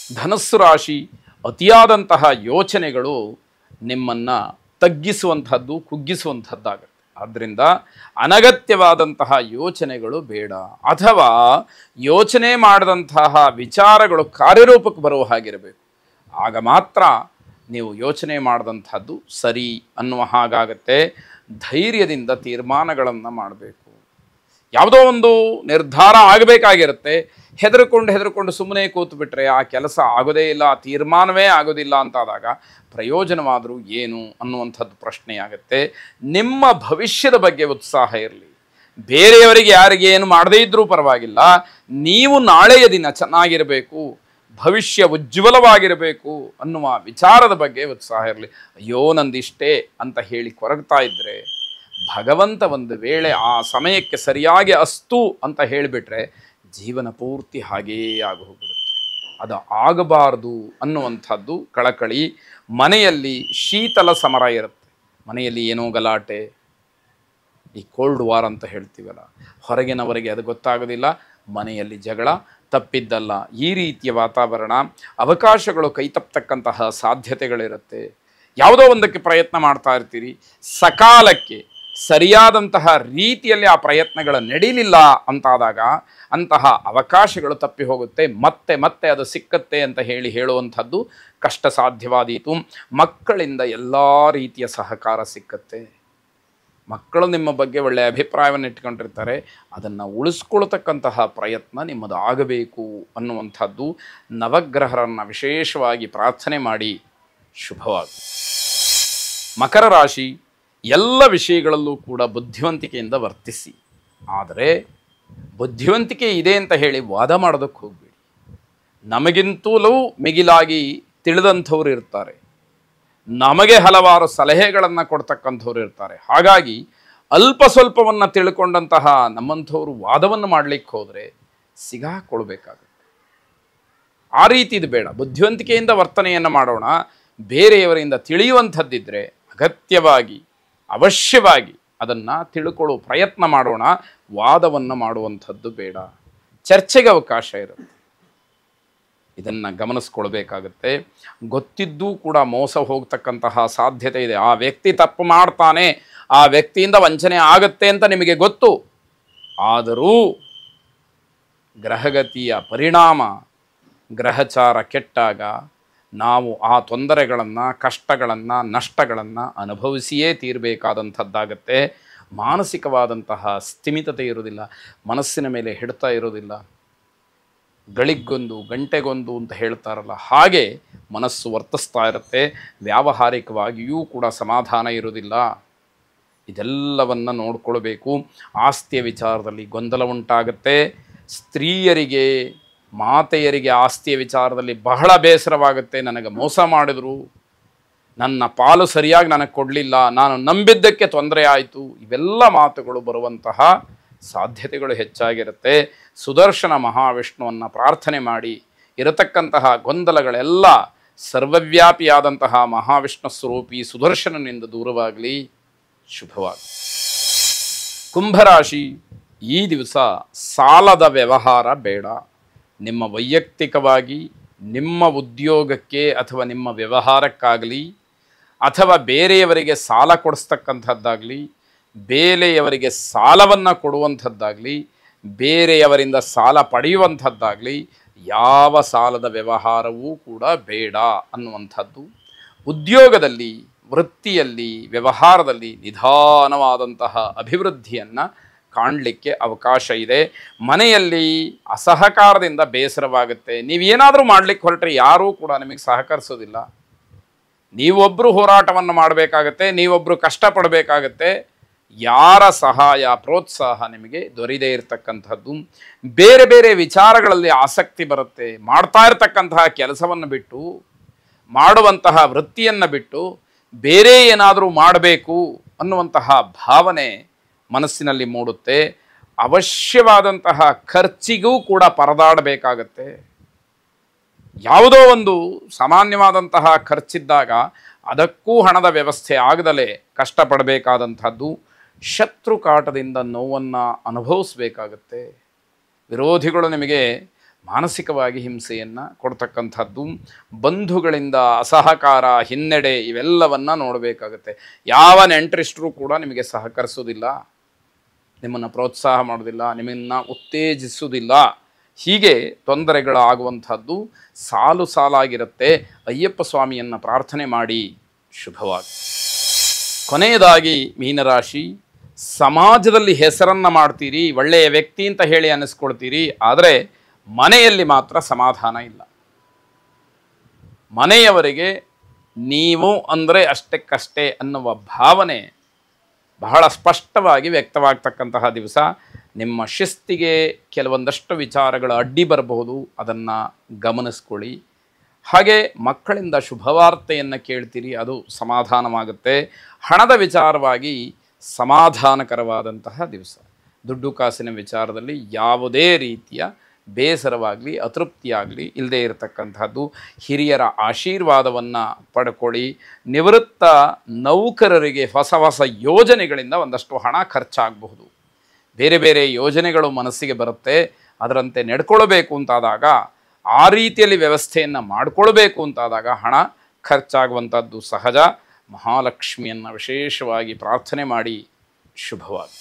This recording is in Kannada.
ಧನಸ್ಸು ರಾಶಿ, ಅತಿಯಾದಂತಹ ಯೋಚನೆಗಳು ನಿಮ್ಮನ್ನು ತಗ್ಗಿಸುವಂಥದ್ದು, ಕುಗ್ಗಿಸುವಂಥದ್ದಾಗುತ್ತೆ. ಆದ್ದರಿಂದ ಅನಗತ್ಯವಾದಂತಹ ಯೋಚನೆಗಳು ಬೇಡ. ಅಥವಾ ಯೋಚನೆ ಮಾಡಿದಂತಹ ವಿಚಾರಗಳು ಕಾರ್ಯರೂಪಕ್ಕೆ ಬರುವ ಹಾಗಿರಬೇಕು. ಆಗ ಮಾತ್ರ ನೀವು ಯೋಚನೆ ಮಾಡಿದಂಥದ್ದು ಸರಿ ಅನ್ನುವ ಹಾಗಾಗತ್ತೆ. ಧೈರ್ಯದಿಂದ ತೀರ್ಮಾನಗಳನ್ನು ಮಾಡಬೇಕು. ಯಾವುದೋ ಒಂದು ನಿರ್ಧಾರ ಆಗಬೇಕಾಗಿರುತ್ತೆ, ಹೆದರ್ಕೊಂಡು ಸುಮ್ಮನೆ ಕೂತ್ಬಿಟ್ರೆ ಆ ಕೆಲಸ ಆಗೋದೇ ಇಲ್ಲ, ಆ ತೀರ್ಮಾನವೇ ಆಗೋದಿಲ್ಲ ಅಂತಾದಾಗ ಪ್ರಯೋಜನವಾದರೂ ಏನು ಅನ್ನುವಂಥದ್ದು ಪ್ರಶ್ನೆಯಾಗುತ್ತೆ. ನಿಮ್ಮ ಭವಿಷ್ಯದ ಬಗ್ಗೆ ಉತ್ಸಾಹ ಇರಲಿ. ಬೇರೆಯವರಿಗೆ ಯಾರಿಗೆ ಏನು ಮಾಡದೇ ಇದ್ದರೂ ಪರವಾಗಿಲ್ಲ, ನೀವು ನಾಳೆಯ ದಿನ ಚೆನ್ನಾಗಿರಬೇಕು, ಭವಿಷ್ಯ ಉಜ್ವಲವಾಗಿರಬೇಕು ಅನ್ನುವ ವಿಚಾರದ ಬಗ್ಗೆ ಉತ್ಸಾಹ ಇರಲಿ. ಅಯ್ಯೋ ನಂದಿಷ್ಟೇ ಅಂತ ಹೇಳಿ ಕೊರಗ್ತಾ ಇದ್ದರೆ ಭಗವಂತ ಒಂದು ವೇಳೆ ಆ ಸಮಯಕ್ಕೆ ಸರಿಯಾಗಿ ಅಸ್ತು ಅಂತ ಹೇಳಿಬಿಟ್ರೆ ಜೀವನ ಪೂರ್ತಿ ಹಾಗೇ ಆಗೋಗ್ಬಿಡುತ್ತೆ. ಅದು ಆಗಬಾರ್ದು ಅನ್ನುವಂಥದ್ದು ಕಳಕಳಿ. ಮನೆಯಲ್ಲಿ ಶೀತಲ ಸಮರ ಇರುತ್ತೆ. ಮನೆಯಲ್ಲಿ ಏನೋ ಗಲಾಟೆ, ಈ ಕೋಲ್ಡ್ ವಾರ್ ಅಂತ ಹೇಳ್ತೀವಲ್ಲ, ಹೊರಗಿನವರಿಗೆ ಅದು ಗೊತ್ತಾಗೋದಿಲ್ಲ, ಮನೆಯಲ್ಲಿ ಜಗಳ ತಪ್ಪಿದ್ದಲ್ಲ. ಈ ರೀತಿಯ ವಾತಾವರಣ, ಅವಕಾಶಗಳು ಕೈತಪ್ಪತಕ್ಕಂತಹ ಸಾಧ್ಯತೆಗಳಿರುತ್ತೆ. ಯಾವುದೋ ಒಂದಕ್ಕೆ ಪ್ರಯತ್ನ ಮಾಡ್ತಾ ಇರ್ತೀರಿ, ಸಕಾಲಕ್ಕೆ ಸರಿಯಾದಂತಹ ರೀತಿಯಲ್ಲಿ ಆ ಪ್ರಯತ್ನಗಳು ನಡೀಲಿಲ್ಲ ಅಂತಾದಾಗ ಅಂತಹ ಅವಕಾಶಗಳು ತಪ್ಪಿ ಹೋಗುತ್ತೆ. ಮತ್ತೆ ಅದು ಸಿಕ್ಕತ್ತೆ ಅಂತ ಹೇಳುವಂಥದ್ದು ಕಷ್ಟ ಸಾಧ್ಯವಾದೀತು. ಮಕ್ಕಳಿಂದ ಎಲ್ಲ ರೀತಿಯ ಸಹಕಾರ ಸಿಕ್ಕತ್ತೆ. ಮಕ್ಕಳು ನಿಮ್ಮ ಬಗ್ಗೆ ಒಳ್ಳೆಯ ಅಭಿಪ್ರಾಯವನ್ನು ಇಟ್ಕೊಂಡಿರ್ತಾರೆ, ಅದನ್ನು ಉಳಿಸ್ಕೊಳ್ತಕ್ಕಂತಹ ಪ್ರಯತ್ನ ನಿಮ್ಮದು ಆಗಬೇಕು ಅನ್ನುವಂಥದ್ದು. ನವಗ್ರಹರನ್ನು ವಿಶೇಷವಾಗಿ ಪ್ರಾರ್ಥನೆ ಮಾಡಿ ಶುಭವಾಗುತ್ತೆ. ಮಕರ ರಾಶಿ, ಎಲ್ಲ ವಿಷಯಗಳಲ್ಲೂ ಕೂಡ ಬುದ್ಧಿವಂತಿಕೆಯಿಂದ ವರ್ತಿಸಿ. ಆದರೆ ಬುದ್ಧಿವಂತಿಕೆ ಇದೆ ಅಂತ ಹೇಳಿ ವಾದ ಮಾಡೋದಕ್ಕೆ ಹೋಗಬೇಡಿ. ನಮಗಿಂತಲೂ ಮಿಗಿಲಾಗಿ ತಿಳಿದಂಥವ್ರು ಇರ್ತಾರೆ, ನಮಗೆ ಹಲವಾರು ಸಲಹೆಗಳನ್ನು ಕೊಡ್ತಕ್ಕಂಥವ್ರು ಇರ್ತಾರೆ. ಹಾಗಾಗಿ ಅಲ್ಪ ಸ್ವಲ್ಪವನ್ನು ತಿಳ್ಕೊಂಡಂತಹ ನಮ್ಮಂಥವ್ರು ವಾದವನ್ನು ಮಾಡಲಿಕ್ಕೆ ಹೋದರೆ ಸಿಗಾಕೊಳ್ಬೇಕಾಗುತ್ತೆ. ಆ ರೀತಿ ಇದು ಬೇಡ. ಬುದ್ಧಿವಂತಿಕೆಯಿಂದ ವರ್ತನೆಯನ್ನು ಮಾಡೋಣ. ಬೇರೆಯವರಿಂದ ತಿಳಿಯುವಂಥದ್ದಿದ್ದರೆ ಅಗತ್ಯವಾಗಿ ಅವಶ್ಯವಾಗಿ ಅದನ್ನು ತಿಳ್ಕೊಳ್ಳೋ ಪ್ರಯತ್ನ ಮಾಡೋಣ. ವಾದವನ್ನು ಮಾಡುವಂಥದ್ದು ಬೇಡ. ಚರ್ಚೆಗೆ ಅವಕಾಶ ಇರುತ್ತೆ. ಇದನ್ನು ಗಮನಿಸ್ಕೊಳ್ಬೇಕಾಗತ್ತೆ. ಗೊತ್ತಿದ್ದೂ ಕೂಡ ಮೋಸ ಹೋಗ್ತಕ್ಕಂತಹ ಸಾಧ್ಯತೆ ಇದೆ. ಆ ವ್ಯಕ್ತಿ ತಪ್ಪು ಮಾಡ್ತಾನೆ, ಆ ವ್ಯಕ್ತಿಯಿಂದ ವಂಚನೆ ಆಗತ್ತೆ ಅಂತ ನಿಮಗೆ ಗೊತ್ತು. ಆದರೂ ಗ್ರಹಗತಿಯ ಪರಿಣಾಮ, ಗ್ರಹಚಾರ ಕೆಟ್ಟಾಗ ನಾವು ಆ ತೊಂದರೆಗಳನ್ನು, ಕಷ್ಟಗಳನ್ನು, ನಷ್ಟಗಳನ್ನು ಅನುಭವಿಸಿಯೇ ತೀರಬೇಕಾದಂಥದ್ದಾಗತ್ತೆ. ಮಾನಸಿಕವಾದಂತಹ ಸ್ಥಿಮಿತತೆ ಇರೋದಿಲ್ಲ, ಮನಸ್ಸಿನ ಮೇಲೆ ಹಿಡ್ತಾ ಇರೋದಿಲ್ಲ. ಗಳಿಗೊಂದು ಗಂಟೆಗೊಂದು ಅಂತ ಹೇಳ್ತಾರಲ್ಲ, ಹಾಗೆ ಮನಸ್ಸು ವರ್ತಿಸ್ತಾ ಇರುತ್ತೆ. ವ್ಯಾವಹಾರಿಕವಾಗಿಯೂ ಕೂಡ ಸಮಾಧಾನ ಇರೋದಿಲ್ಲ. ಇದೆಲ್ಲವನ್ನು ನೋಡ್ಕೊಳ್ಬೇಕು. ಆಸ್ತಿಯ ವಿಚಾರದಲ್ಲಿ ಗೊಂದಲ ಉಂಟಾಗುತ್ತೆ. ಸ್ತ್ರೀಯರಿಗೆ, ಮಾತೆಯರಿಗೆ ಆಸ್ತಿಯ ವಿಚಾರದಲ್ಲಿ ಬಹಳ ಬೇಸರವಾಗುತ್ತೆ. ನನಗೆ ಮೋಸ ಮಾಡಿದ್ರು, ನನ್ನ ಪಾಲು ಸರಿಯಾಗಿ ನನಗೆ ಕೊಡಲಿಲ್ಲ, ನಾನು ನಂಬಿದ್ದಕ್ಕೆ ತೊಂದರೆ ಆಯಿತು, ಇವೆಲ್ಲ ಮಾತುಗಳು ಬರುವಂತಹ ಸಾಧ್ಯತೆಗಳು ಹೆಚ್ಚಾಗಿರುತ್ತೆ. ಸುದರ್ಶನ ಮಹಾವಿಷ್ಣುವನ್ನು ಪ್ರಾರ್ಥನೆ ಮಾಡಿ ಇರತಕ್ಕಂತಹ ಗೊಂದಲಗಳೆಲ್ಲ ಸರ್ವವ್ಯಾಪಿಯಾದಂತಹ ಮಹಾವಿಷ್ಣು ಸ್ವರೂಪಿ ಸುದರ್ಶನನಿಂದ ದೂರವಾಗಲಿ. ಶುಭವಾಗಿ. ಕುಂಭರಾಶಿ, ಈ ದಿವಸ ಸಾಲದ ವ್ಯವಹಾರ ಬೇಡ. ನಿಮ್ಮ ವೈಯಕ್ತಿಕವಾಗಿ ನಿಮ್ಮ ಉದ್ಯೋಗಕ್ಕೆ ಅಥವಾ ನಿಮ್ಮ ವ್ಯವಹಾರಕ್ಕಾಗಲಿ, ಅಥವಾ ಬೇರೆಯವರಿಗೆ ಸಾಲ ಕೊಡಿಸ್ತಕ್ಕಂಥದ್ದಾಗಲಿ, ಬೇರೆಯವರಿಗೆ ಸಾಲವನ್ನು ಕೊಡುವಂಥದ್ದಾಗಲಿ, ಬೇರೆಯವರಿಂದ ಸಾಲ ಪಡೆಯುವಂಥದ್ದಾಗಲಿ, ಯಾವ ಸಾಲದ ವ್ಯವಹಾರವೂ ಕೂಡ ಬೇಡ ಅನ್ನುವಂಥದ್ದು. ಉದ್ಯೋಗದಲ್ಲಿ, ವೃತ್ತಿಯಲ್ಲಿ, ವ್ಯವಹಾರದಲ್ಲಿ ನಿಧಾನವಾದಂತಹ ಅಭಿವೃದ್ಧಿಯನ್ನು ಕಾಣಲಿಕ್ಕೆ ಅವಕಾಶ ಇದೆ. ಮನೆಯಲ್ಲಿ ಅಸಹಕಾರದಿಂದ ಬೇಸರವಾಗುತ್ತೆ. ನೀವೇನಾದರೂ ಮಾಡಲಿಕ್ಕೆ ಹೊರಟ್ರೆ ಯಾರೂ ಕೂಡ ನಿಮಗೆ ಸಹಕರಿಸೋದಿಲ್ಲ. ನೀವೊಬ್ಬರು ಹೋರಾಟವನ್ನು ಮಾಡಬೇಕಾಗತ್ತೆ, ನೀವೊಬ್ಬರು ಕಷ್ಟಪಡಬೇಕಾಗತ್ತೆ. ಯಾರ ಸಹಾಯ, ಪ್ರೋತ್ಸಾಹ ನಿಮಗೆ ದೊರೆಯದೇ ಇರತಕ್ಕಂಥದ್ದು. ಬೇರೆ ಬೇರೆ ವಿಚಾರಗಳಲ್ಲಿ ಆಸಕ್ತಿ ಬರುತ್ತೆ. ಮಾಡ್ತಾ ಇರತಕ್ಕಂತಹ ಕೆಲಸವನ್ನು ಬಿಟ್ಟು, ಮಾಡುವಂತಹ ವೃತ್ತಿಯನ್ನು ಬಿಟ್ಟು ಬೇರೆ ಏನಾದರೂ ಮಾಡಬೇಕು ಅನ್ನುವಂತಹ ಭಾವನೆ ಮನಸ್ಸಿನಲ್ಲಿ ಮೂಡುತ್ತೆ. ಅವಶ್ಯವಾದಂತಹ ಖರ್ಚಿಗೂ ಕೂಡ ಪರದಾಡಬೇಕಾಗತ್ತೆ. ಯಾವುದೋ ಒಂದು ಸಾಮಾನ್ಯವಾದಂತಹ ಖರ್ಚಿದ್ದಾಗ ಅದಕ್ಕೂ ಹಣದ ವ್ಯವಸ್ಥೆ ಆಗದಲೇ ಕಷ್ಟಪಡಬೇಕಾದಂಥದ್ದು. ಶತ್ರು ಕಾಟದಿಂದ ನೋವನ್ನು ಅನುಭವಿಸಬೇಕಾಗತ್ತೆ. ವಿರೋಧಿಗಳು ನಿಮಗೆ ಮಾನಸಿಕವಾಗಿ ಹಿಂಸೆಯನ್ನು ಕೊಡ್ತಕ್ಕಂಥದ್ದು, ಬಂಧುಗಳಿಂದ ಅಸಹಕಾರ, ಹಿನ್ನಡೆ ಇವೆಲ್ಲವನ್ನು ನೋಡಬೇಕಾಗುತ್ತೆ. ಯಾವ ನೆಂಟರಿಷ್ಟರೂ ಕೂಡ ನಿಮಗೆ ಸಹಕರಿಸೋದಿಲ್ಲ, ನಿಮ್ಮನ್ನು ಪ್ರೋತ್ಸಾಹ ಮಾಡೋದಿಲ್ಲ, ನಿಮ್ಮನ್ನು ಉತ್ತೇಜಿಸೋದಿಲ್ಲ. ಹೀಗೆ ತೊಂದರೆಗಳಾಗುವಂಥದ್ದು ಸಾಲು ಸಾಲಾಗಿರುತ್ತೆ. ಅಯ್ಯಪ್ಪ ಸ್ವಾಮಿಯನ್ನು ಪ್ರಾರ್ಥನೆ ಮಾಡಿ, ಶುಭವಾಗಿ. ಕೊನೆಯದಾಗಿ ಮೀನರಾಶಿ, ಸಮಾಜದಲ್ಲಿ ಹೆಸರನ್ನು ಮಾಡ್ತೀರಿ, ಒಳ್ಳೆಯ ವ್ಯಕ್ತಿ ಅಂತ ಹೇಳಿ ಅನ್ನಿಸ್ಕೊಳ್ತೀರಿ, ಆದರೆ ಮನೆಯಲ್ಲಿ ಮಾತ್ರ ಸಮಾಧಾನ ಇಲ್ಲ. ಮನೆಯವರಿಗೆ ನೀವು ಅಂದರೆ ಅಷ್ಟಕ್ಕಷ್ಟೇ ಅನ್ನುವ ಭಾವನೆ ಬಹಳ ಸ್ಪಷ್ಟವಾಗಿ ವ್ಯಕ್ತವಾಗ್ತಕ್ಕಂತಹ ದಿವಸ. ನಿಮ್ಮ ಶಿಸ್ತಿಗೆ ಕೆಲವೊಂದಷ್ಟು ವಿಚಾರಗಳು ಅಡ್ಡಿ ಬರಬಹುದು, ಅದನ್ನು ಗಮನಿಸ್ಕೊಳ್ಳಿ. ಹಾಗೆ ಮಕ್ಕಳಿಂದ ಶುಭವಾರ್ತೆಯನ್ನು ಕೇಳ್ತೀರಿ, ಅದು ಸಮಾಧಾನವಾಗುತ್ತೆ. ಹಣದ ವಿಚಾರವಾಗಿ ಸಮಾಧಾನಕರವಾದಂತಹ ದಿವಸ. ದುಡ್ಡು ಕಾಸಿನ ವಿಚಾರದಲ್ಲಿ ಯಾವುದೇ ರೀತಿಯ ಬೇಸರವಾಗಲಿ ಅತೃಪ್ತಿಯಾಗಲಿ ಇಲ್ಲದೇ ಇರತಕ್ಕಂಥದ್ದು. ಹಿರಿಯರ ಆಶೀರ್ವಾದವನ್ನು ಪಡ್ಕೊಳ್ಳಿ. ನಿವೃತ್ತ ನೌಕರರಿಗೆ ಹೊಸ ಹೊಸ ಯೋಜನೆಗಳಿಂದ ಒಂದಷ್ಟು ಹಣ ಖರ್ಚಾಗಬಹುದು. ಬೇರೆ ಬೇರೆ ಯೋಜನೆಗಳು ಮನಸ್ಸಿಗೆ ಬರುತ್ತೆ, ಅದರಂತೆ ನಡ್ಕೊಳ್ಬೇಕು ಅಂತಾದಾಗ, ಆ ರೀತಿಯಲ್ಲಿ ವ್ಯವಸ್ಥೆಯನ್ನು ಮಾಡಿಕೊಳ್ಬೇಕು ಅಂತಾದಾಗ ಹಣ ಖರ್ಚಾಗುವಂಥದ್ದು ಸಹಜ. ಮಹಾಲಕ್ಷ್ಮಿಯನ್ನು ವಿಶೇಷವಾಗಿ ಪ್ರಾರ್ಥನೆ ಮಾಡಿ, ಶುಭವಾಗಿ.